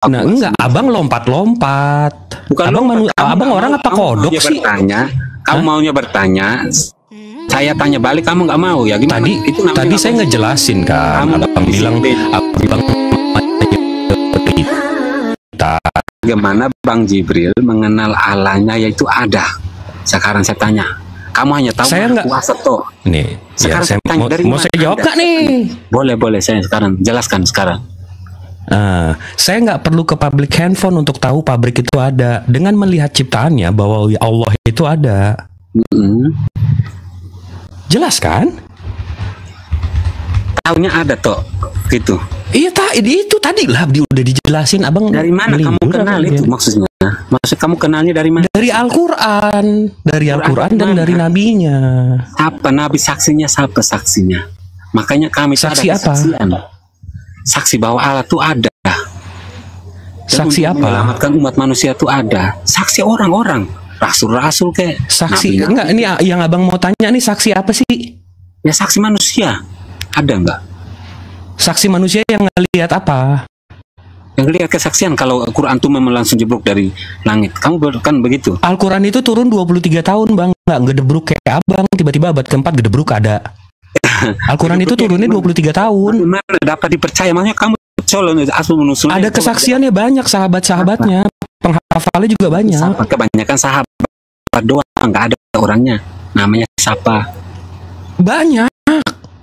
Nah, enggak, abang lompat-lompat. Bukan abang orang apa kodok sih? Kamu maunya bertanya, saya tanya balik, kamu nggak mau ya? Gimana? Tadi saya ngejelasin kan, abang bilang abang bagaimana Bang Jibril mengenal Allahnya, yaitu ada. Sekarang saya tanya, kamu hanya tahu saya nggak kuasa toh. Nih, sekarang ya, saya tanya, mau saya jawab nggak nih? Boleh, saya sekarang jelaskan sekarang. Saya nggak perlu ke pabrik handphone untuk tahu pabrik itu ada. Dengan melihat ciptaannya bahwa Allah itu ada. Jelas kan? Tahunya ada toh, gitu. Iya, itu tadi lah udah dijelasin, abang. Dari mana kamu kenal itu maksudnya? Maksud kamu kenalnya dari mana? Dari Al-Quran, dan dari nabinya. Apa nabi saksinya? Siapa saksinya? Makanya kami saksi apa? Saksi bahwa Allah itu ada. Saksi apa? Menyelamatkan umat manusia itu ada. Saksi orang-orang, rasul-rasul kayak. Saksi enggak? Ini yang abang mau tanya nih, saksi apa sih? Ya saksi manusia. Ada enggak? Saksi manusia yang ngelihat apa? Yang lihat kesaksian kalau Al-Quran itu memang langsung jeblok dari langit. Kamu kan begitu? Al-Quran itu turun 23 tahun bang, nggak gedebruk kayak abang. Tiba-tiba abad keempat gedebruk ada. Al-Quran itu turunnya 23 tahun. Mana dapat dipercaya? Makanya kamu ada kesaksiannya banyak, sahabat-sahabatnya, penghafalnya juga banyak. Kebanyakan sahabat doang, nggak ada orangnya. Namanya siapa? Banyak.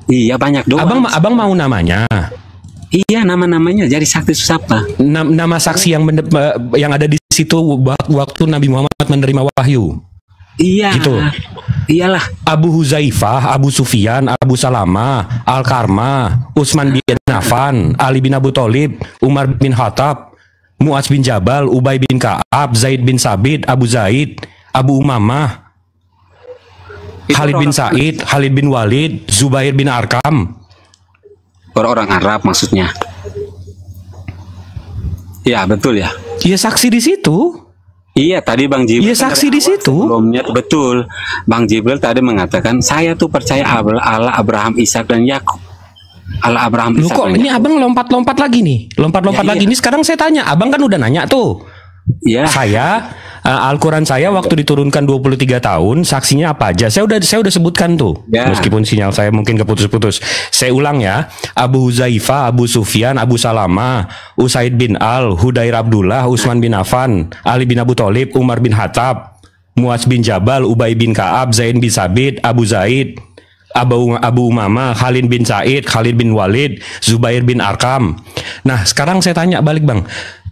Iya banyak doang. Abang mau namanya? Iya, nama-namanya. Jadi saksi itu siapa? Nama saksi yang ada di situ waktu Nabi Muhammad menerima wahyu. Iya. Gitu. Iyalah. Abu Huzaifah, Abu Sufyan, Abu Salamah, Al-Karmah, Utsman bin Affan, Ali bin Abu Thalib, Umar bin Khattab, Mu'adz bin Jabal, Ubay bin Ka'ab, Zaid bin Sabit, Abu Zaid, Abu Umamah, Khalid bin Said, Khalid bin Walid, Zubair bin Arkam. Orang-orang Arab maksudnya. Ya betul ya. Iya saksi di situ. Iya tadi Bang Jibril. Iya saksi di situ. Betul. Bang Jibril tadi mengatakan saya tuh percaya Allah Abraham, Ishak dan Yakub. Allah Abraham, Ishak. Kok ini abang lompat-lompat lagi nih? Lompat-lompat lagi. Ini sekarang saya tanya. Abang kan udah nanya tuh. Iya. Saya Al-Quran saya waktu diturunkan 23 tahun, saksinya apa aja? Saya udah sebutkan tuh. Ya. Meskipun sinyal saya mungkin keputus-putus. Saya ulang ya. Abu Huzaifah, Abu Sufyan, Abu Salamah, Usaid bin Al, Hudair Abdullah, Utsman bin Affan, Ali bin Abu Thalib, Umar bin Khattab, Mu'adz bin Jabal, Ubay bin Ka'ab, Zaid bin Sabit, Abu Zaid, Abu Umamah, Khalid bin Said, Khalid bin Walid, Zubair bin Arkam. Nah, sekarang saya tanya balik bang.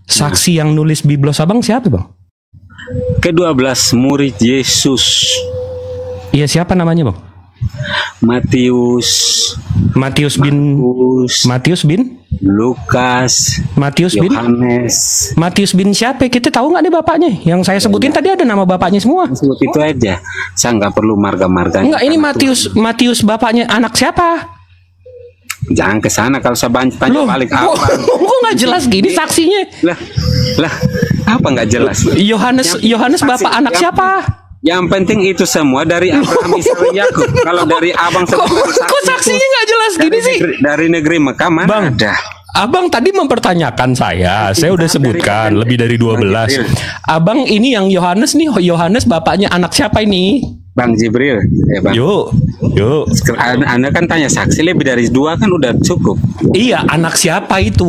Saksi yang nulis biblos abang siapa bang? Ke-12 murid Yesus. Iya, siapa namanya bang? Matius bin Lukas, Matius bin siapa? Kita tahu nggak nih bapaknya? Yang saya sebutin tadi ada nama bapaknya semua. Sebut itu aja. Saya nggak perlu marga-marga. Enggak, ini Matius bapaknya anak siapa? Jangan ke sana kalau saya tanya balik apa? Kok nggak jelas gini saksinya? Lah, apa nggak jelas? Yohanes bapak anak siapa? Yang penting itu semua dari Abraham, Ishak, dan Yakub. Kalau dari abang kok saksinya nggak jelas gini sih? Dari negeri Mekah mana bang, ada? Abang tadi mempertanyakan saya udah sebutkan lebih dari 12. Abang ini yang Yohanes bapaknya anak siapa ini? Bang Jibril, Bang. Yuk. Anda kan tanya saksi lebih dari 2 kan udah cukup. Iya, anak siapa itu?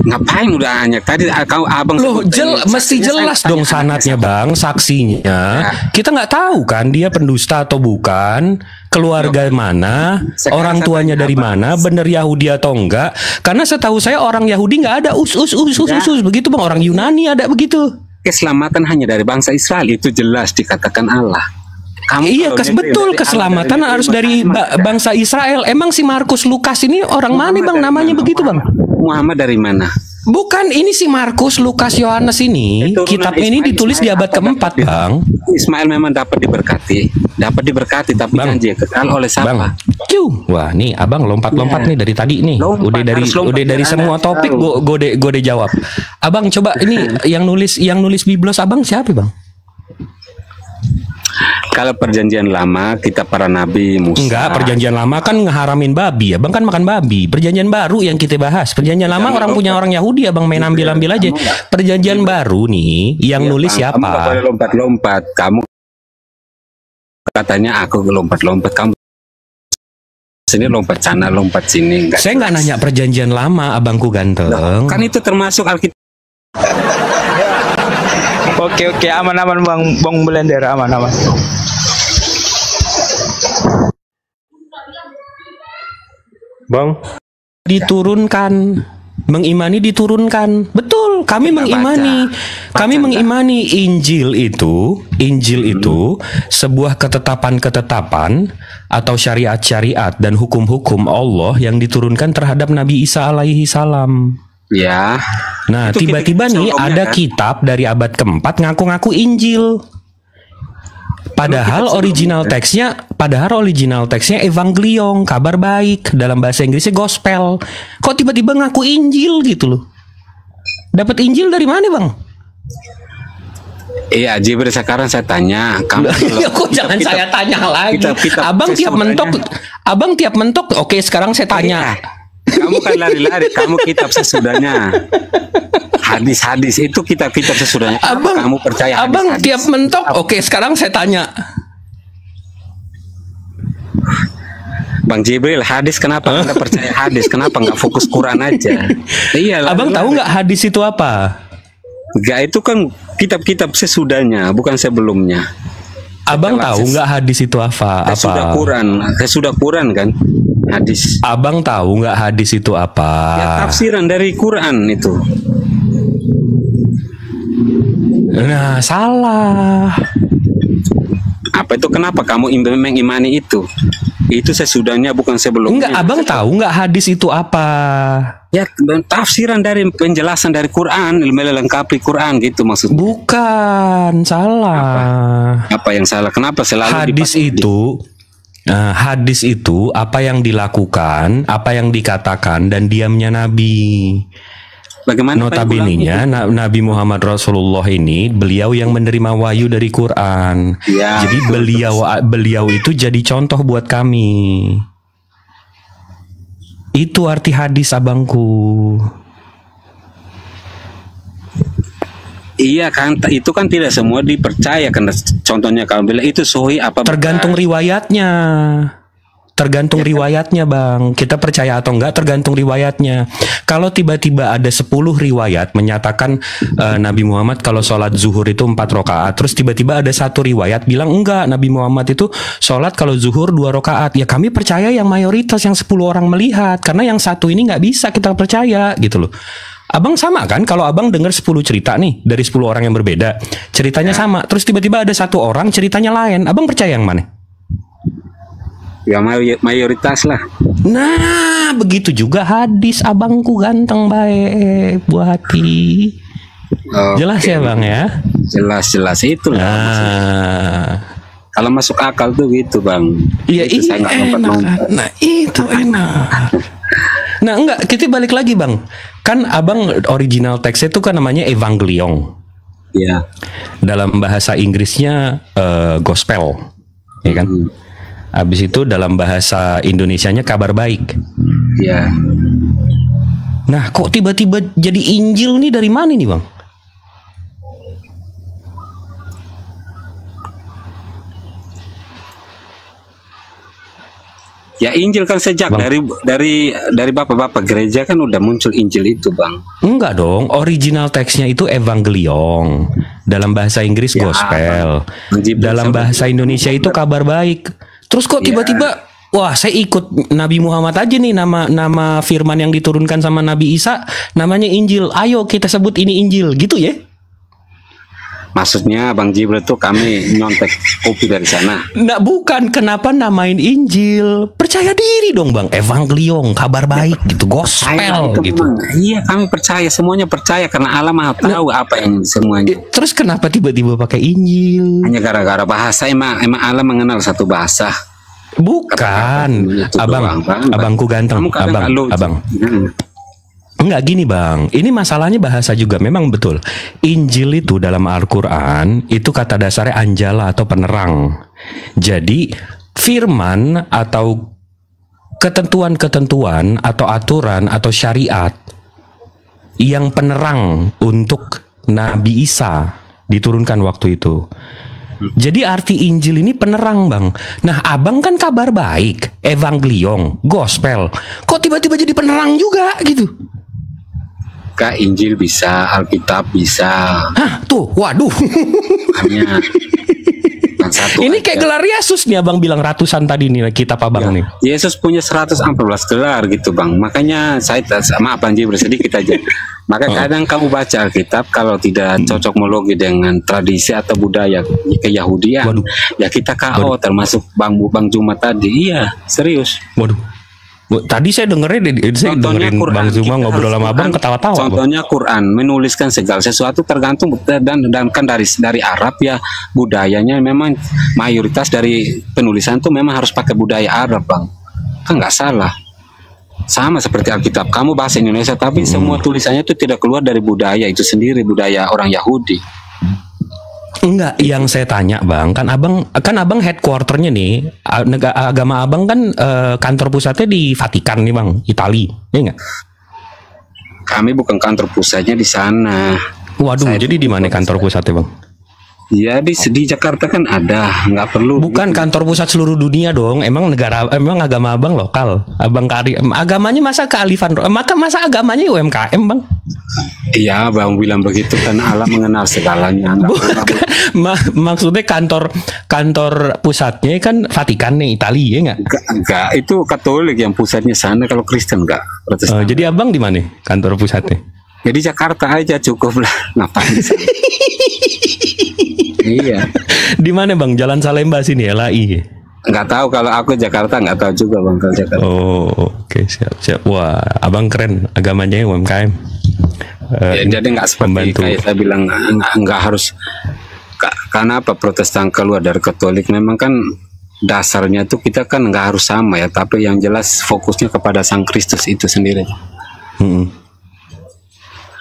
Ngapain udah hanya tadi abang? Loh, mesti jelas dong sanatnya bang, saksinya. Ya. Kita nggak tahu kan dia pendusta atau bukan, keluarga mana, orang tuanya dari mana, bener Yahudi atau enggak? Karena setahu saya orang Yahudi nggak ada usus begitu bang, orang Yunani ada begitu. Keselamatan hanya dari bangsa Israel, itu jelas dikatakan Allah. Iya, betul, keselamatan harus dari bangsa Israel. Emang si Markus Lukas ini orang mana bang namanya begitu bang? Muhammad dari mana? Bukan, ini si Markus Lukas Yohanes ini kitab ini ditulis di abad keempat bang. Ismail memang dapat diberkati tapi bang, janji kekal oleh siapa? Wah, nih abang lompat-lompat nih dari tadi nih. Udah dari semua topik gue jawab. Abang coba ini yang nulis biblos abang siapa bang? Kalau perjanjian lama kita para nabi Musa. Enggak, perjanjian lama kan ngeharamin babi. Abang kan makan babi. Perjanjian baru yang kita bahas. Perjanjian lama punya orang Yahudi, abang main ambil-ambil aja. Perjanjian baru nih yang nulis siapa? Kamu gak boleh lompat-lompat. Kamu katanya aku lompat-lompat, kamu sini lompat sana lompat sini. Saya nggak nanya perjanjian lama, abangku ganteng. Loh, kan itu termasuk Alkitab. Oke, aman-aman Bang Blender, aman-aman. Bang, diturunkan, mengimani diturunkan. Betul, kami mengimani. Kami mengimani Injil itu sebuah ketetapan-ketetapan atau syariat-syariat dan hukum-hukum Allah yang diturunkan terhadap Nabi Isa alaihi salam. Ya. Nah, tiba-tiba nih ada kitab dari abad keempat ngaku-ngaku Injil. Padahal original teksnya Evangelion, kabar baik, dalam bahasa Inggrisnya gospel. Kok tiba-tiba ngaku Injil gitu loh? Dapat Injil dari mana, Bang? Iya, Jibril, sekarang saya tanya, kamu kok jangan saya tanya lagi. Abang tiap mentok. Oke, sekarang saya tanya. Kamu kan lari-lari, kamu kitab sesudahnya. Hadis-hadis itu kitab-kitab sesudahnya. Kamu percaya hadis-hadis? Abang tiap mentok. Oke, sekarang saya tanya. Bang Jibril, hadis kenapa Anda percaya hadis? Kenapa nggak fokus Quran aja? Iya. Abang tahu nggak hadis itu apa? Enggak, itu kan kitab-kitab sesudahnya, bukan sebelumnya. Abang tahu nggak hadis itu apa? Sesudah Quran kan? Hadis. Abang tahu nggak hadis itu apa? Ya, tafsiran dari Quran itu. Nah, salah. Apa itu, kenapa kamu mengimani itu? Itu sesudahnya, bukan sebelumnya. Enggak, abang tahu nggak hadis itu apa? Ya, tafsiran dari penjelasan dari Quran, melengkapi Quran gitu maksudnya. Bukan, salah. Apa yang salah? Kenapa selalu hadis itu? Hadis itu apa yang dilakukan, apa yang dikatakan dan diamnya Nabi. Bagaimana? Notabene-nya Nabi Muhammad Rasulullah ini beliau yang menerima wahyu dari Quran. Ya. Jadi beliau itu jadi contoh buat kami. Itu arti hadis, abangku. Iya kan, itu kan tidak semua dipercaya karena contohnya kalau bilang itu sahih apa? Tergantung riwayatnya. Tergantung riwayatnya, Bang. Kita percaya atau enggak tergantung riwayatnya. Kalau tiba-tiba ada 10 riwayat menyatakan Nabi Muhammad kalau sholat zuhur itu 4 rakaat, terus tiba-tiba ada satu riwayat bilang enggak, Nabi Muhammad itu sholat kalau zuhur 2 rakaat. Ya kami percaya yang mayoritas, yang 10 orang melihat, karena yang satu ini nggak bisa kita percaya gitu loh. Abang sama kan kalau abang dengar 10 cerita nih dari 10 orang yang berbeda, ceritanya sama, terus tiba-tiba ada satu orang ceritanya lain, abang percaya yang mana? Ya mayoritas lah. Nah, begitu juga hadis, abangku ganteng baik buah hati. Jelas ya, Bang ya? Jelas itu lah. Kalau masuk akal tuh gitu, Bang. Iya, itu enak. Nah, itu enak. Nah, enggak, kita balik lagi, Bang. Kan abang original teksnya itu kan namanya Evangelion. Iya. Dalam bahasa Inggrisnya gospel, ya kan? Habis itu dalam bahasa Indonesianya kabar baik. Iya. Nah, kok tiba-tiba jadi Injil nih dari mana nih, Bang? Ya Injil kan sejak Bang, dari bapak-bapak gereja kan udah muncul Injil itu, Bang. Enggak dong, original teksnya itu Evangelion. Dalam bahasa Inggris gospel. Dalam bahasa Indonesia itu kabar baik. Terus kok tiba-tiba wah, saya ikut Nabi Muhammad aja nih, nama firman yang diturunkan sama Nabi Isa namanya Injil. Ayo kita sebut ini Injil, gitu ya? Maksudnya Bang Jibril tuh kami nyontek kopi dari sana. Nggak, bukan. Kenapa namain Injil? Percaya diri dong, Bang. Evangelion, kabar baik gitu, gospel gitu. Iya, kami percaya, semuanya percaya karena Allah Maha tahu apa yang semuanya. Terus kenapa tiba-tiba pakai Injil? Hanya gara-gara bahasa. Emang Allah mengenal satu bahasa. Bukan, abangku ganteng, abang. Enggak gini bang, ini masalahnya bahasa juga. Memang betul, Injil itu dalam Al-Quran itu kata dasarnya anjala atau penerang. Jadi firman atau ketentuan-ketentuan atau aturan atau syariat yang penerang untuk Nabi Isa diturunkan waktu itu. Jadi arti Injil ini penerang bang. Nah abang kan kabar baik, evangelion, gospel. Kok tiba-tiba jadi penerang juga gitu? Kak, Injil bisa, Alkitab bisa. Hah tuh, waduh. Hanya satu ini aja. kayak gelar Yesus nih abang bilang ratusan tadi nih kitab abang nih. Yesus punya 114 gelar gitu bang. Makanya saya maaf Bang Jibril sedikit aja. Maka kadang kamu baca Alkitab kalau tidak cocokmologi dengan tradisi atau budaya keyahudian, ya kita KO termasuk Bang Juma tadi. Iya, serius. Waduh. Tadi saya dengerin Bang Zuma ngobrol sama abang ketawa-tawa. Contohnya Quran menuliskan segala sesuatu tergantung dan kan dari Arab ya, budayanya memang mayoritas dari penulisan tuh memang harus pakai budaya Arab bang. Kan nggak salah. Sama seperti Alkitab, kamu bahasa Indonesia tapi semua tulisannya itu tidak keluar dari budaya itu sendiri, budaya orang Yahudi. Enggak, yang saya tanya bang, kan abang headquarternya nih, agama abang kan kantor pusatnya di Vatikan nih bang, Itali, ya enggak? Kami bukan kantor pusatnya di sana. Waduh, jadi di mana kantor pusatnya bang? Ya di Jakarta kan ada, nggak perlu. Bukan kantor pusat seluruh dunia dong. Emang agama abang lokal. Abang agamanya masa kealifan? Masa agamanya UMKM bang? Iya bang bilang begitu kan Allah mengenal segalanya. Maksudnya kantor pusatnya kan Vatikan nih, Italia ya nggak? Enggak, itu Katolik yang pusatnya sana. Kalau Kristen enggak. Jadi abang di mana kantor pusatnya? Jadi Jakarta aja cukup lah. Ngapain sih? Iya. Di mana bang? Jalan Salemba sini LAI. Nggak tahu kalau aku Jakarta nggak tahu juga bang kalau Jakarta. Oh oke, siap. Wah abang keren agamanya UMKM. Ya, jadi nggak seperti kayak saya bilang nggak harus. Karena apa Protestan keluar dari Katolik memang kan dasarnya tuh kita kan nggak harus sama ya. Tapi yang jelas fokusnya kepada Sang Kristus itu sendiri.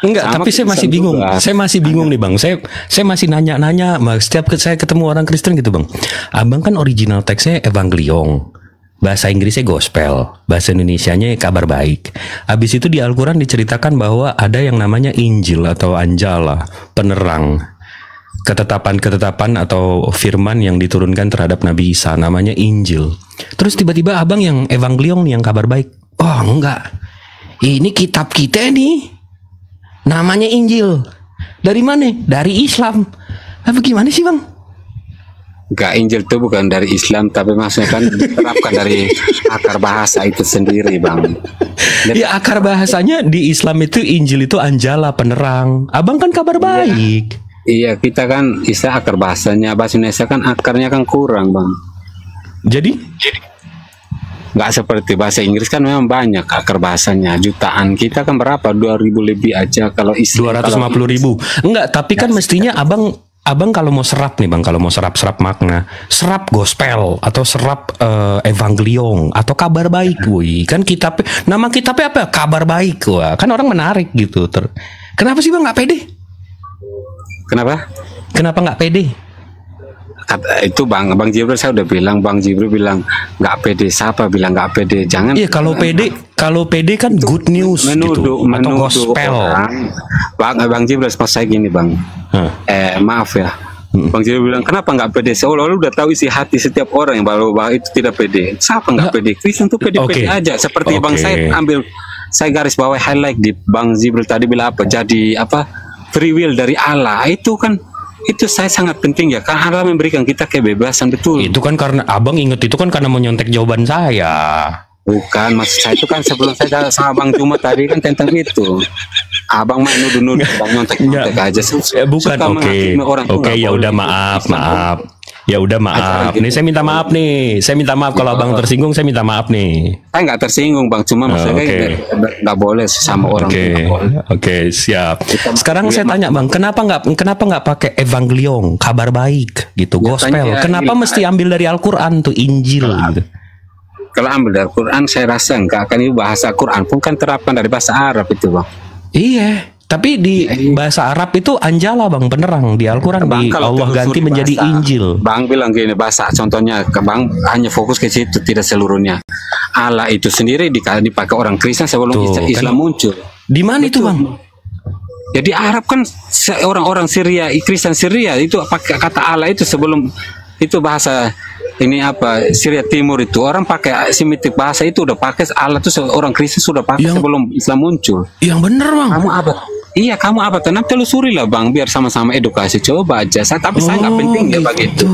Enggak, tapi saya masih bingung. Saya masih bingung nih bang. Saya masih nanya-nanya. Setiap saya ketemu orang Kristen gitu bang. Abang kan original teksnya evangelion, bahasa Inggrisnya gospel, bahasa Indonesianya kabar baik. Habis itu di Al-Quran diceritakan bahwa ada yang namanya Injil atau Anjala, penerang. Ketetapan-ketetapan atau firman yang diturunkan terhadap Nabi Isa, namanya Injil. Terus tiba-tiba abang yang evangelion yang kabar baik. Oh enggak, ini kitab kita nih, namanya Injil. Dari mana? Dari Islam. Apa gimana sih bang? Enggak, Injil itu bukan dari Islam, tapi maksudnya kan diterapkan dari akar bahasa itu sendiri bang. Ya akar bahasanya di Islam itu Injil itu Anjala, penerang. Abang kan kabar baik. Iya, kita kan istilah akar bahasanya bahasa Indonesia kan akarnya kan kurang bang. Jadi nggak seperti bahasa Inggris kan memang banyak akar bahasanya, jutaan. Kita kan berapa? 2.000 lebih aja kalau istilah 250.000. Enggak, tapi kan mestinya abang kalau mau serap nih bang, kalau mau serap makna, serap gospel atau serap evangelion atau kabar baik, woi. Kan nama kitabnya apa? Kabar baik, wah. Kan orang menarik gitu. Kenapa sih bang nggak pede? Kenapa nggak pede? Itu bang Jibril saya udah bilang, Bang Jibril bilang nggak pede. Siapa bilang nggak pede? Jangan. Iya kalau pede kan good news gitu atau gospel. Bang Jibril pas saya gini bang. Maaf ya. Bang Jibril bilang kenapa nggak pede? Seolah-olah udah tahu isi hati setiap orang yang bahwa itu tidak pede. Siapa nggak pede? Kristen tuh pede-pede aja. Seperti bang saya garis bawah highlight di Bang Jibril tadi bilang apa? Jadi apa? Free will dari Allah itu kan. Itu saya sangat penting ya, karena Allah memberikan kita kebebasan betul. Itu kan karena abang inget itu kan karena menyontek jawaban saya. Bukan, maksud saya itu kan sebelum saya sama Bang Juma tadi kan tentang itu. Abang main nuduh-nuduh, bang nyontek aja. Bukan, oke, ya udah maaf. Ya udah maaf. Nih saya minta maaf nih. Saya minta maaf kalau abang tersinggung. Saya minta maaf nih. Saya nggak tersinggung bang. Cuma maksudnya nggak boleh sama orang. Oke, siap. Sekarang saya tanya bang, kenapa nggak pakai evangelion, kabar baik gitu, gospel? Kenapa mesti ambil dari Al-Quran tuh Injil gitu? Kalau ambil dari Quran, saya rasa enggak akan. Itu bahasa Quran pun kan terapkan dari bahasa Arab itu, Bang. Iya, tapi di bahasa Arab itu Anjala, Bang, penerang. Di Al-Quran di Allah ganti menjadi bahasa, Injil. Bang bilang gini, bahasa contohnya, Bang hanya fokus ke situ, tidak seluruhnya. Allah itu sendiri dipakai orang Kristen sebelum Islam muncul. Di mana itu, Bang? Jadi Arab kan orang-orang Syria, Kristen Syria itu pakai kata Allah itu sebelum itu bahasa ini apa Syria Timur itu orang pakai Semitik bahasa itu udah pakai Allah tuh orang Kristen sudah pakai sebelum Islam muncul. Yang bener, Bang. Kamu abad. Iya, kamu abad. Nanti telusuri lah, Bang, biar sama-sama edukasi. Coba aja. Tapi saya nggak penting ya begitu.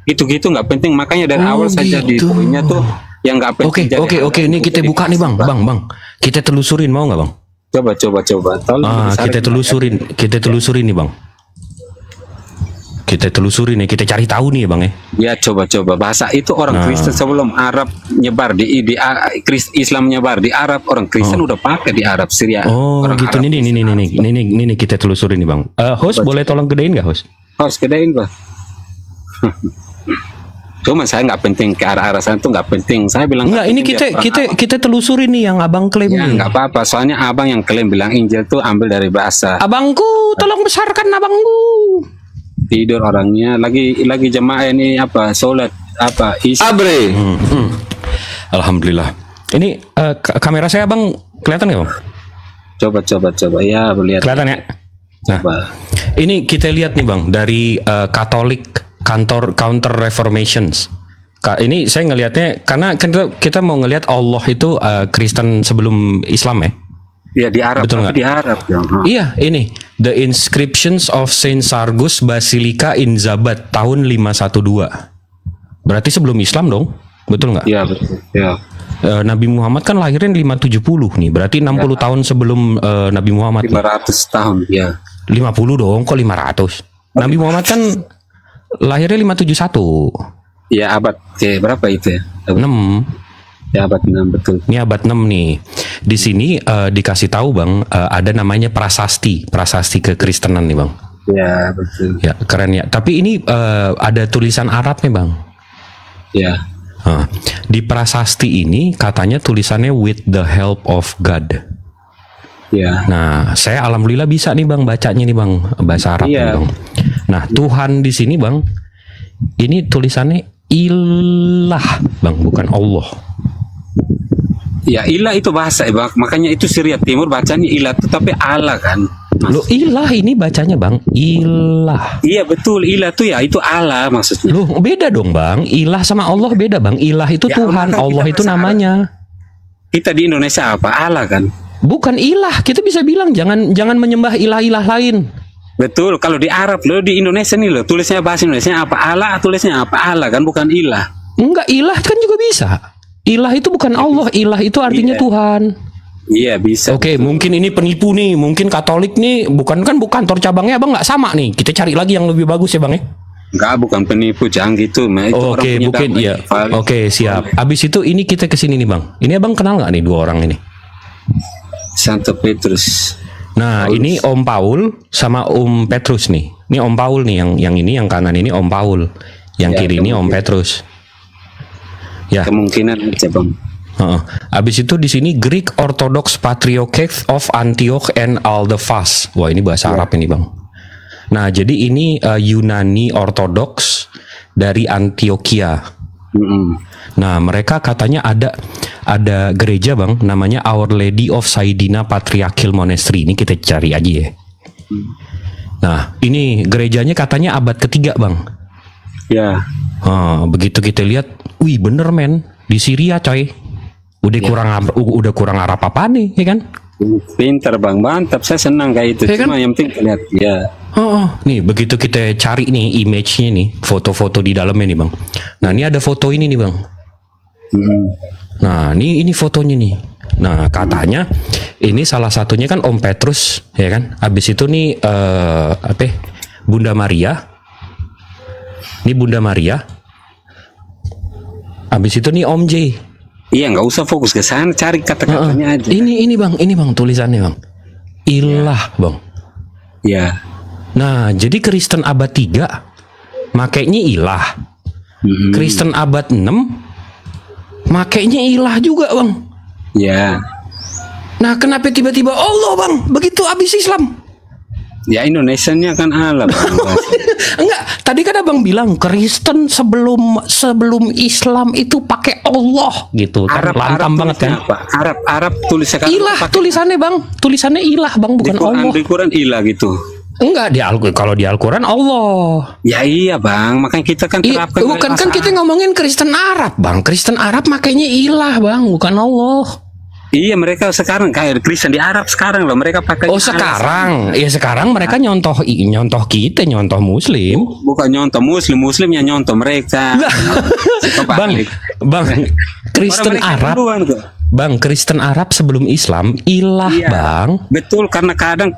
Gitu nggak penting. Makanya dari awal saja di poinnya tuh yang nggak penting. Oke. Ini kita buka nih, Bang. Bang. Kita telusurin, mau nggak, Bang? Coba. Kita telusurin nih, Bang. Kita telusuri nih, kita cari tahu nih, Bang ya. Ya, coba bahasa itu orang Kristen sebelum Arab nyebar di Islam nyebar di Arab, orang Kristen udah pakai di Arab Syria. Orang gitu. Ini kita telusuri nih, Bang. Host boleh tolong gedein nggak, host? Host gedein, Bang. Cuma saya nggak penting ke arah sana tuh nggak penting. Saya bilang nggak. Ini kita telusuri nih yang abang klaim ya, nih. Nggak apa-apa. Soalnya abang yang klaim bilang Injil tuh ambil dari bahasa. Abangku, tolong besarkan abangku. Tidur orangnya lagi jemaah ini apa sholat apa Abre. Alhamdulillah. Ini kamera saya, Bang, kelihatan nggak, Bang? Coba ya, lihat. Kelihatan ya. Nah, ini kita lihat nih, Bang, dari Katolik Counter Reformations. Ini saya ngelihatnya karena kita mau ngelihat Allah itu Kristen sebelum Islam ya. Ya di Arab. Betul nggak? Di Arab ya. Iya, ini The Inscriptions of Saint Sargus Basilica in Zabat tahun 512. Berarti sebelum Islam dong, betul nggak? Iya, betul. Ya. Nabi Muhammad kan lahirnya 570 nih, berarti 60 tahun sebelum Nabi Muhammad. 500 tahun, ya. 50 dong, kok 500? Nabi Muhammad kan lahirnya 571. Ya, abad berapa itu ya? 6. Ya, abad 6, betul. Ini abad 6 nih. Di sini dikasih tahu, Bang, ada namanya prasasti kekristenan nih, Bang. Ya, betul. Ya, keren ya. Tapi ini ada tulisan Arabnya, Bang. Ya. Di prasasti ini katanya tulisannya with the help of God. Ya. Nah, saya alhamdulillah bisa nih, Bang, bacanya nih, Bang, bahasa Arab nih, Bang. Nah, Tuhan di sini, Bang, ini tulisannya ilah, Bang, bukan Allah. Ya, ilah itu bahasa, Bang. Makanya itu Syria Timur bacanya ilah, tapi Allah kan. Loh, ilah ini bacanya, Bang, ilah. Iya, betul, ilah tuh ya itu Allah maksudnya. Loh, beda dong, Bang. Ilah sama Allah beda, Bang. Ilah itu ya, Tuhan, Allah itu namanya. Kita di Indonesia apa? Allah kan. Bukan ilah, kita bisa bilang jangan menyembah ilah-ilah lain. Betul, kalau di Arab loh, di Indonesia nih loh, tulisnya bahasa Indonesia apa Allah, tulisnya apa Allah kan, bukan ilah. Enggak, ilah kan juga bisa. Ilah itu bukan Allah, ilah itu artinya Tuhan. Iya, bisa. Oke, mungkin ini penipu nih, mungkin Katolik nih, bukan kantor cabangnya, Bang, nggak sama nih. Kita cari lagi yang lebih bagus ya, Bang ya. Enggak, bukan penipu, jangan gitu. Oke, mungkin ya. Oke, siap. Abis itu ini kita kesini nih, Bang. Ini Abang kenal nggak nih dua orang ini? Santo Petrus. Nah, Paulus. Ini Om Paul sama Om Petrus nih. Ini Om Paul nih, yang ini yang kanan ini Om Paul, yang kiri ini Om Petrus. Ya. Kemungkinan aja, Bang. Abis itu di sini Greek Orthodox Patriarchate of Antioch and Aldephas. Wah, ini bahasa Arab ini, Bang. Nah, jadi ini Yunani Orthodox dari Antioquia. Nah, mereka katanya ada gereja, Bang, namanya Our Lady of Saidina Patriarchal Monastery. Ini kita cari aja ya. Nah, ini gerejanya katanya abad ketiga, Bang. Ya. Begitu kita lihat, wih bener men, di Syria coy. Udah kurang Arab apa nih, ya kan? Pinter, Bang, mantap. Saya senang kayak itu. Ya, cuma kan? Yang penting lihat ya. Nih begitu kita cari nih image-nya nih, foto-foto di dalamnya nih, Bang. Nah, ini ada foto ini nih, Bang. Nah, ini fotonya nih. Nah, katanya ini salah satunya kan Om Petrus, ya kan? Habis itu nih Bunda Maria. Ini Bunda Maria. Habis itu nih Om J. Iya, nggak usah fokus ke sana, cari kata-katanya aja. Ini Bang, tulisannya, Bang. Ilah, Bang. Ya. Nah, jadi Kristen abad 3 makainya ilah. Kristen abad 6 makainya ilah juga bang. Ya. Nah kenapa tiba-tiba Allah bang? Begitu habis Islam? Ya Indonesianya kan Allah bang. Enggak, tadi kan abang bilang Kristen sebelum Islam itu pakai Allah gitu. Arab, kan lantang banget kan? Apa? Arab tulisannya ilah tulisannya bang, tulisannya ilah bang, bukan Allah. Di Quran ilah gitu. Enggak, kalau di Al-Quran Allah. Ya iya bang, makanya kita kan terapkan. Bukan kan kita ngomongin Kristen Arab bang. Kristen Arab makanya ilah bang, bukan Allah. Iya mereka sekarang kayak Kristen di Arab sekarang loh, mereka pakai. Oh sekarang, ya sekarang mereka nyontoh kita, nyontoh Muslim. Bukan nyontoh Muslim yang nyontoh mereka. Bang, Kristen Arab. Bang, Kristen Arab sebelum Islam ilah iya, bang. Betul, karena kadang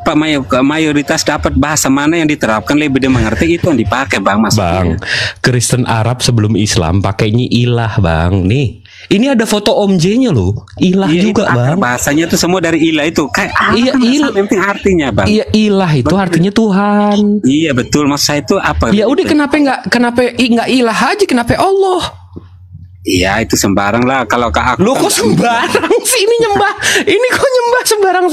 mayoritas dapat bahasa mana yang diterapkan lebih dimengerti, itu yang dipakai bang. Bang, Kristen Arab sebelum Islam pakainya ilah bang. Nih, ini ada foto Om J-nya loh, ilah iya, juga bang. Bahasanya itu semua dari ilah itu. Kayak iya ilah. Yang penting artinya bang. Iya ilah itu artinya Tuhan. Iya betul, maksud saya itu apa? Ya udah kenapa nggak ilah aja, kenapa Allah? Iya itu sembarang lah kalau ke aku. Lu kok sembarang sih ini nyembah? Ini kok nyembah sembarang?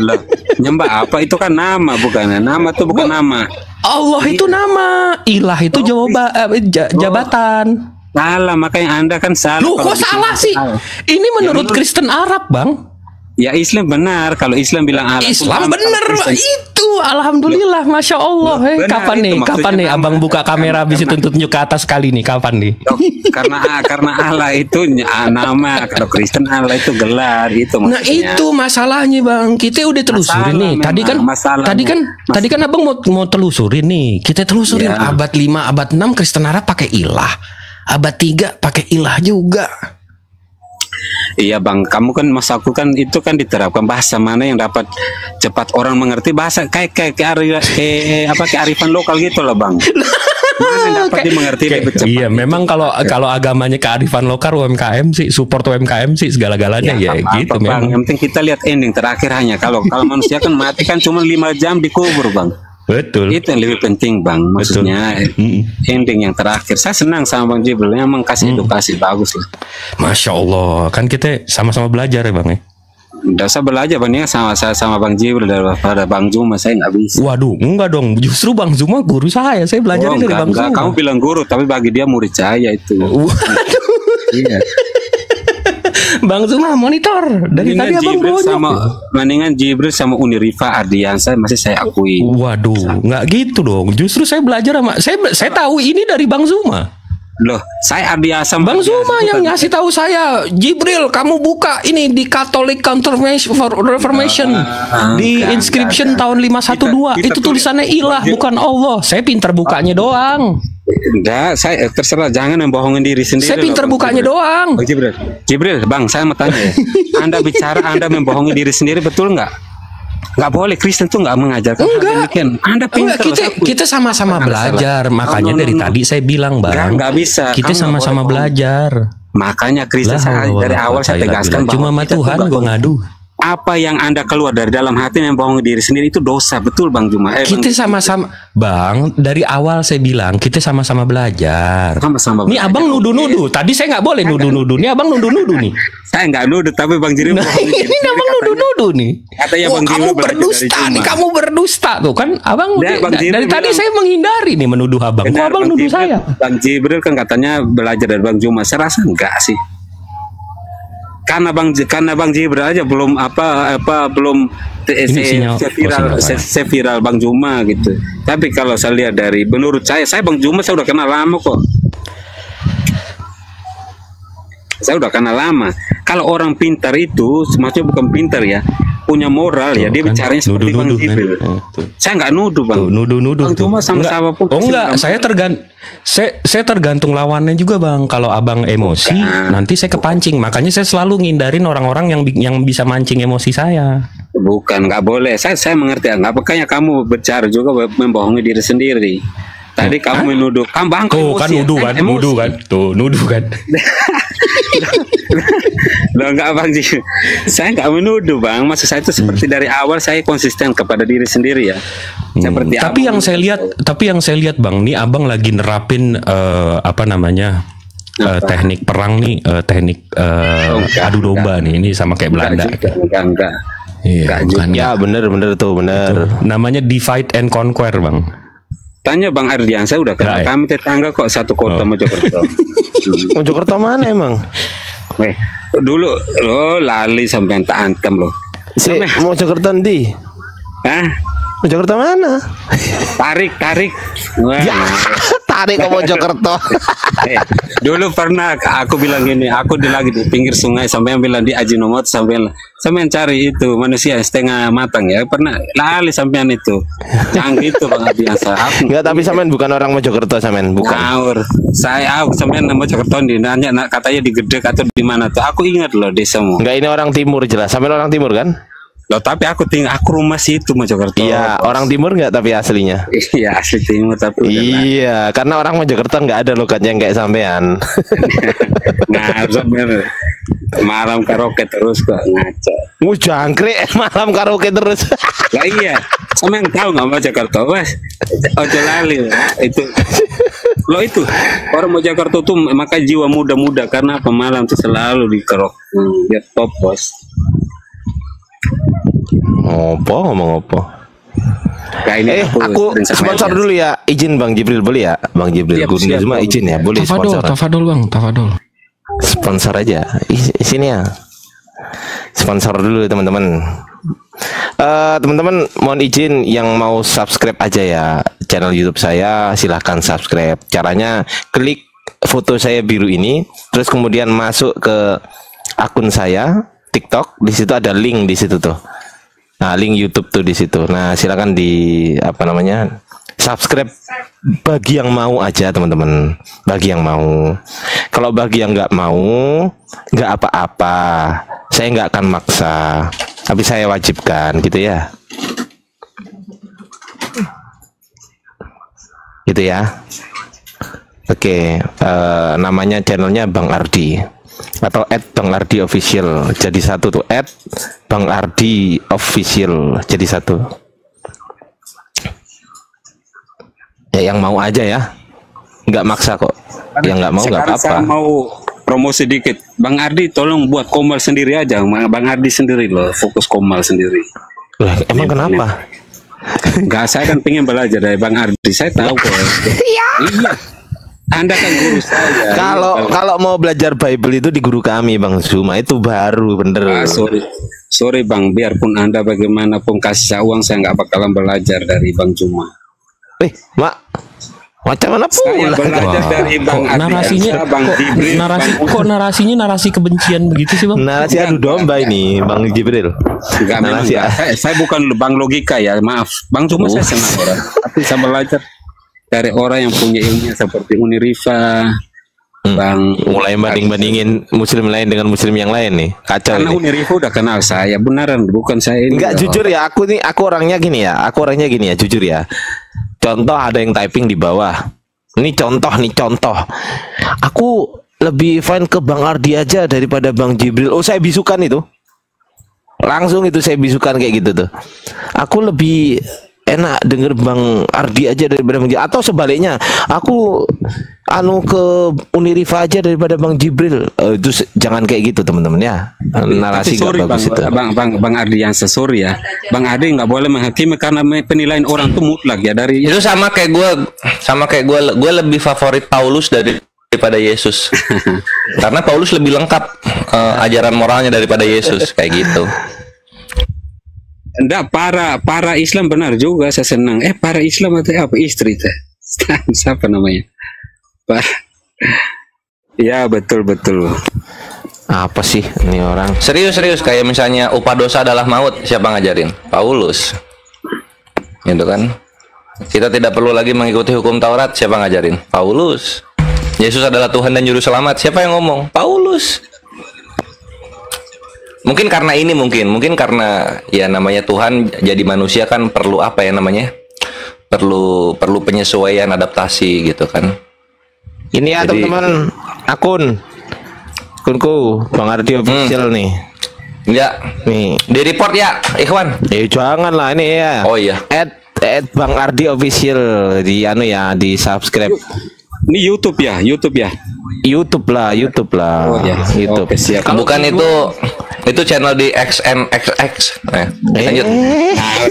Loh, nyembah apa? Itu kan nama bukan? Nama tuh bukan nama. Allah itu nama, ilah itu jabatan. Salah, makanya Anda kan salah. Lu kok salah sih? Ini menurut Kristen Arab bang. Ya Islam benar, kalau Islam bilang Allah. Islam benar itu, alhamdulillah, masya Allah. Kapan nih abang buka kamera habis itu tunjuk ke atas kali nih, kapan nih? Karena Allah itu nama, kalau Kristen Allah itu gelar itu. Nah itu masalahnya bang, kita udah telusurin nih. Tadi kan abang mau telusurin nih, kita telusurin ya. Abad 5, abad 6 Kristen Arab pakai ilah, abad 3 pakai ilah juga. Iya bang, kamu kan mas aku kan itu kan diterapkan bahasa mana yang dapat cepat orang mengerti, bahasa kayak kearifan lokal gitu loh bang. Mana yang dapat dimengerti lebih cepat. Iya, memang kalau agamanya kearifan lokal UMKM sih, support UMKM sih segala-galanya ya gitu bang. Yang penting kita lihat ending terakhir hanya kalau manusia kan mati kan cuma 5 jam dikubur bang. Betul. Itu yang lebih penting bang, maksudnya ending yang terakhir. Saya senang sama Bang Jibril, memang kasih edukasi bagus lah. Masya Allah, kan kita sama-sama belajar ya bang ya. Udah saya belajar bang ya sama Bang Jibril daripada Bang Zuma saya nggak bisa. Waduh, enggak dong, justru Bang Zuma guru saya belajar dari Bang Zuma. Kamu bilang guru, tapi bagi dia murid saya itu. Waduh. Iya. Bang Zuma monitor dari tadi abang mendingan Jibril sama Unirifa Ardiansa masih saya akui. Waduh, nggak gitu dong. Justru saya belajar sama saya tahu ini dari Bang Zuma. Loh, saya Ardiansa Bang Zuma yang ngasih tahu saya, Jibril kamu buka ini di Catholic Reformation di inscription tahun 512 itu tulisannya ilah bukan Allah. Saya pintar bukanya doang. Enggak, saya terserah, jangan membohongin diri sendiri. Saya pintar bukanya doang. Bang Jibril, bang, saya mau tanya ya. Anda bicara Anda membohongi diri sendiri, betul nggak? Nggak boleh, Kristen tuh nggak mengajarkan hal demikian. Anda pintar. Kita sama-sama belajar, makanya dari tadi saya bilang bang. Nggak bisa. Kita sama-sama belajar. Makanya Kristen dari awal saya tegaskan bahwa cuma sama Tuhan gue ngadu. Apa yang Anda keluar dari dalam hati membohongi diri sendiri itu dosa, betul Bang Juma? Kita sama-sama, Bang, dari awal saya bilang kita sama-sama belajar. Sama-sama. Nih abang nuduh-nuduh. Tadi saya nggak boleh nuduh-nuduh. Nih abang nuduh-nuduh nih. Saya nggak nuduh, tapi Bang Jibril. Ini abang nuduh-nuduh nih. Katanya Bang kamu berdusta nih, kamu berdusta tuh kan, abang. Dari tadi saya menghindari nih menuduh abang. Kok abang nuduh saya? Bang Jibril kan katanya belajar dari Bang Juma. Saya rasa enggak sih. Karena Bang Jibril aja belum belum viral Bang Juma gitu. Tapi kalau saya lihat dari menurut saya Bang Juma saya udah kenal lama kok. Saya udah kenal lama. Kalau orang pintar itu, maksudnya bukan pintar ya, punya moral ya, dia bicaranya seperti Bang Jibril. Saya nggak nuduh Bang. Nuduh Bang Juma sama-sama pun. Oh enggak, saya tergantung lawannya juga Bang. Kalau abang emosi, nanti saya kepancing. Makanya saya selalu ngindarin orang-orang yang bisa mancing emosi saya. Bukan, nggak boleh. Saya mengerti. Nggak makanya kamu bicara juga membohongi diri sendiri. Tadi kamu menuduh, Bang. Tuh kan nuduh kan, tuh nuduh kan. Loh enggak Bang Ji. Saya enggak menuduh Bang. Maksud saya itu seperti dari awal saya konsisten kepada diri sendiri ya. Seperti tapi yang saya lihat Bang, nih abang lagi nerapin teknik perang nih, teknik adu domba nih. Ini sama kayak Belanda. Enggak. Iya, bukan. Ya bener tuh bener. Namanya divide and conquer, Bang. Tanya Bang Ardiansa udah kenal kami tetangga kok satu kota Mojokerto. Mojokerto mana emang? Dulu lo lali sampai tak antem lo. Mojokerto di? Hah? Mojokerto mana? Tarik. Wah. Ya, tarik ke Mojokerto. Dulu pernah aku bilang gini, aku lagi di pinggir sungai sampai bilang di Ajinomoto sampai cari itu manusia setengah matang ya. Pernah lali sampean itu. Canggih itu Bang Ardiansa. Enggak, tapi sampean bukan orang Mojokerto sampean, bukan. Ngawur. Aku sampean Mojokerto nanya katanya di Gedek atau di mana tuh. Aku ingat loh desamu. Enggak, ini orang timur jelas. Sampean orang timur kan? Loh, tapi aku rumah situ Mojokerto. Iya, orang timur nggak tapi aslinya. Iya, asli timur tapi. Iya, karena orang Mojokerto nggak ada logatnya kayak sampean. Nah, bener. Malam karaoke terus kok ngaco. Jangkrik malam karaoke terus. Lah iya, sama yang tahu nggak Mojokerto, Mas? Ojo lali itu. Lo itu orang Mojokerto tuh maka jiwa muda-muda karena pemalam tuh selalu di karaoke. Biar top bos. Ngomong apa? Nah, ini aku sponsor dulu ya. Izin Bang Jibril boleh ya? Bang Jibril Gunduzma izin ya, boleh sponsor. Tafadol Bang, tafadol. Sponsor aja. Sini ya. Sponsor dulu teman-teman. Teman-teman mohon izin yang mau subscribe aja ya channel YouTube saya, silahkan subscribe. Caranya klik foto saya biru ini, terus kemudian masuk ke akun saya TikTok, di situ ada link di situ tuh. Nah, link YouTube tuh di situ. Nah, silakan di subscribe bagi yang mau aja teman-teman. Bagi yang mau. Kalau bagi yang nggak mau, nggak apa-apa. Saya nggak akan maksa, tapi saya wajibkan gitu ya. Gitu ya. Oke, namanya channelnya Bang Ardi. Atau @BangArdiOfficial jadi satu tuh, @BangArdiOfficial jadi satu ya, yang mau aja ya, nggak maksa kok. Yang nggak mau nggak apa-apa. Saya mau promosi dikit, Bang Ardi tolong buat komal sendiri aja. Bang Ardi sendiri loh, fokus komal sendiri. Lah, emang kenapa? Enggak, saya kan pengen belajar dari Bang Ardi, saya tahu kok. Iya. Anda kan guru saya. Kalau mau belajar Bible itu di guru kami Bang Zuma, itu baru bener. Sorry Bang, biarpun Anda bagaimanapun kasih saya uang, saya nggak bakalan belajar dari Bang Zuma. Mak, macam mana pun saya belajar dari Bang Ardi. Narasinya Bang Jibril, narasinya narasi kebencian begitu sih Bang? Narasi adu domba ini Bang Jibril. Enggak, narasi saya bukan Bang logika ya, maaf. Bang Zuma saya senang orang, tapi saya belajar dari orang yang punya ilmunya seperti Unirifa, Bang. Mulai banding-bandingin muslim lain dengan muslim yang lain nih, kacau. Karena ini. Unirifa udah kenal saya, beneran bukan saya ini. Enggak, jujur ya, aku orangnya gini ya, jujur ya. Contoh ada yang typing di bawah. Ini contoh. Aku lebih fine ke Bang Ardi aja daripada Bang Jibril. Oh, saya bisukan itu. Langsung itu saya bisukan kayak gitu tuh. Aku lebih enak denger Bang Ardi aja daripada Bang Jibril, atau sebaliknya aku ke Unirifa aja daripada Bang Jibril. Itu jangan kayak gitu teman-teman ya. Narasi nggak bagus itu. Bang Ardi yang sorry ya, Bang Ardi nggak boleh menghakimi karena penilaian orang tuh mutlak ya. Dari itu sama kayak gue lebih favorit Paulus daripada Yesus. Karena Paulus lebih lengkap ajaran moralnya daripada Yesus kayak gitu. Enggak, para Islam benar juga, saya senang. Para Islam atau apa istri teh? Siapa namanya? Ya betul. Apa sih ini orang? Serius kayak misalnya upah dosa adalah maut, siapa ngajarin? Paulus. Gitu kan? Kita tidak perlu lagi mengikuti hukum Taurat, siapa ngajarin? Paulus. Yesus adalah Tuhan dan Juru Selamat, siapa yang ngomong? Paulus. Mungkin karena ini mungkin karena ya namanya Tuhan jadi manusia kan perlu apa ya namanya? Perlu penyesuaian, adaptasi gitu kan. Ini ya teman-teman, akunku Bang Ardi Official nih. Ya, nih di report ya, Ikhwan. Jangan lah ini ya. Oh iya. Bang Ardi Official di di subscribe. Ini YouTube ya. YouTube lah. Oh, ya. YouTube. Oke, siap. Bukan itu channel di XNXX. Lanjut. Nah,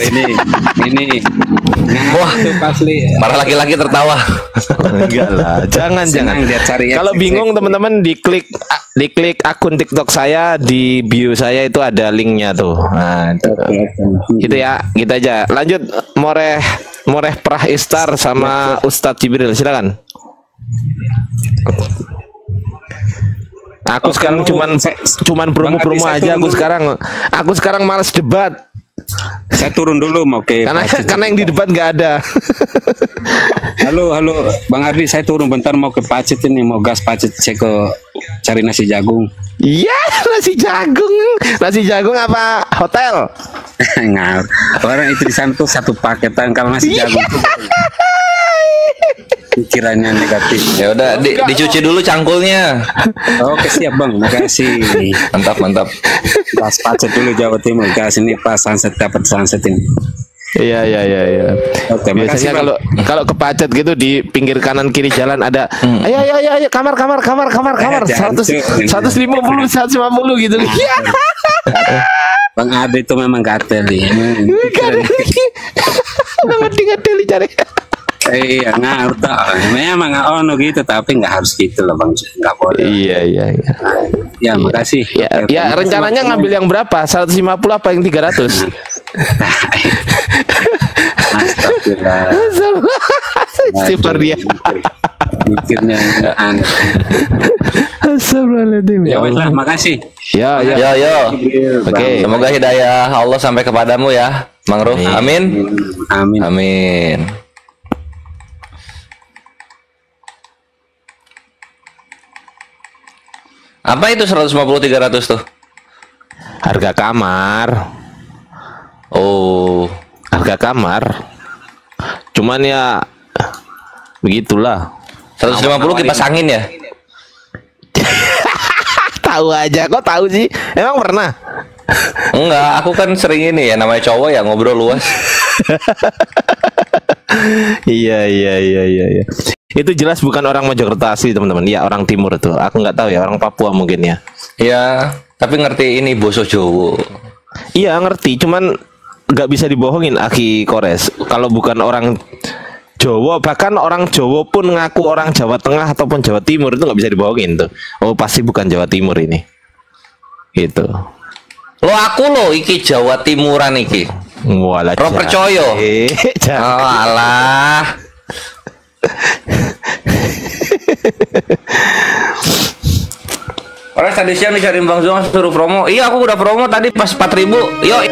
ini. Wah, para laki-laki tertawa. Enggak lah, jangan. Dia cari Kalau bingung teman-teman diklik akun TikTok saya, di bio saya itu ada linknya tuh. Nah, gitu ya, gitu aja. Lanjut, Moreh Prah Istar sama Ustadz Jibril, silakan. Aku sekarang cuman promo aja. Aku sekarang malas debat. Saya turun dulu mau ke karena yang di depan nggak ada. Halo Bang Ardi, saya turun bentar mau ke Pacet ini, mau gas Pacet, saya ke cari nasi jagung. Iya, nasi jagung apa hotel? Ngar, orang itu di sana tuh satu paketan kalau nasi jagung tuh pikirannya negatif. Ya udah, dicuci dulu cangkulnya. Oke, siap Bang, makasih. Mantap. Gas Pacet dulu Jawa Timur, gas ini pas sunset, dapat sunset ini. Iya. Oke, biasanya kalau ke Pacet gitu di pinggir kanan kiri jalan ada ayo kamar 150 gitu. Iya. Bang Ade itu memang gateli. Gateli cari. Iya, ngerti. Memang gitu, tapi nggak harus gitu loh Bang, nggak boleh. Iya. Ya, makasih. Ya rencananya ngambil yang berapa? 150 apa yang 300? Astagfirullah. Sifar dia. Mikirnya aneh. Astagfirullahaladzim. Ya wes lah, makasih. Ya. Oke. Semoga hidayah Allah sampai kepadamu ya, Mang Ruf. Amin. Apa itu 150-300 tuh? Harga kamar. Oh, harga kamar. Cuman ya begitulah. 150 kipas angin ya? Tahu aja, kok tahu sih? Emang pernah? Enggak, aku kan sering ini ya, namanya cowok ya, ngobrol luas. Iya. Itu jelas bukan orang Mojokerto asli teman-teman. Ya orang timur tuh. Aku nggak tahu ya, orang Papua mungkin ya. Iya, tapi ngerti ini boso Jowo. Iya ngerti, cuman nggak bisa dibohongin Aki Kores. Kalau bukan orang Jawa, bahkan orang Jawa pun ngaku orang Jawa Tengah ataupun Jawa Timur itu nggak bisa dibohongin tuh. Oh pasti bukan Jawa Timur ini. Gitu. Lo aku lo iki Jawa Timuran iki. Walah. Ro percaya. Oh alah. Orang tadi siang dicari Bang Zong suruh promo. Iya aku udah promo tadi pas 4.000. Yuk.